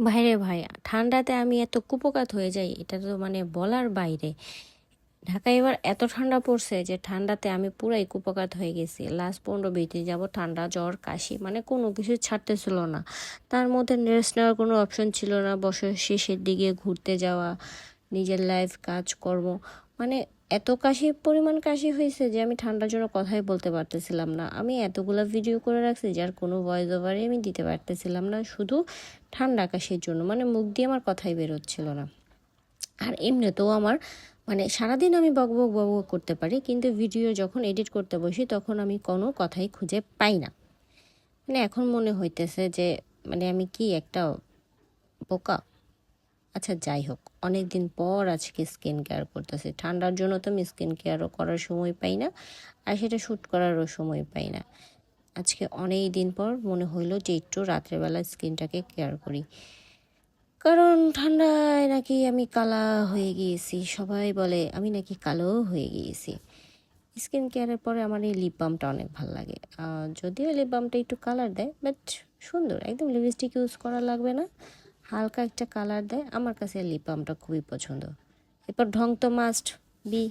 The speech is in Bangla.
ভাইরে ভাই, ঠান্ডাতে আমি এত কুপোকাত হয়ে যাই, এটা তো মানে বলার বাইরে। ঢাকায় এবার এত ঠান্ডা পড়ছে যে ঠান্ডাতে আমি পুরাই কুপোকাত হয়ে গেছি। লাস্ট 15-20 দিন যাব ঠান্ডা জ্বর কাশি মানে কোনো কিছু ছাড়তেছিল না। তার মধ্যে রেস্ট নেওয়ার কোনো অপশন ছিল না। বছর শেষের দিকে ঘুরতে যাওয়া, নিজের লাইফ কাজকর্ম, মানে এত কাশি, পরিমাণ কাশি হয়েছে যে আমি ঠান্ডার জন্য কথাই বলতে পারতেছিলাম না। আমি এতগুলা ভিডিও করে রাখছি যার কোনো ভয়েস ওভারে আমি দিতে পারতেছিলাম না, শুধু ঠান্ডা কাশির জন্য। মানে মুখ দিয়ে আমার কথাই বেরোচ্ছিল না। আর এমনিতেও আমার মানে সারাদিন আমি বকবক বকবক করতে পারি, কিন্তু ভিডিও যখন এডিট করতে বসি তখন আমি কোনো কথাই খুঁজে পাই না। মানে এখন মনে হইতেছে যে মানে আমি কি একটা বোকা। আচ্ছা যাই হোক, অনেক দিন পর আজকে স্কিন কেয়ার করতেছি। ঠান্ডার জন্য তো আমি স্কিন কেয়ারও করার সময় পাই না, আর সেটা শ্যুট করারও সময় পাই না। আজকে অনেক দিন পর মনে হইলো যে একটু রাত্রেবেলা স্কিনটাকে কেয়ার করি, কারণ ঠান্ডায় নাকি আমি কালা হয়ে গিয়েছি। সবাই বলে আমি নাকি কালো হয়ে গিয়েছি। স্কিন কেয়ারের পরে আমার এই লিপ বামটা অনেক ভালো লাগে। যদিও লিপ বামটা একটু কালার দেয়, বাট সুন্দর, একদম লিপস্টিক ইউজ করা লাগবে না, হালকা একটা কালার দেয়। আমার কাছে লিপ বামটা খুবই পছন্দ। এরপর ঢং তো মাস্ট বি।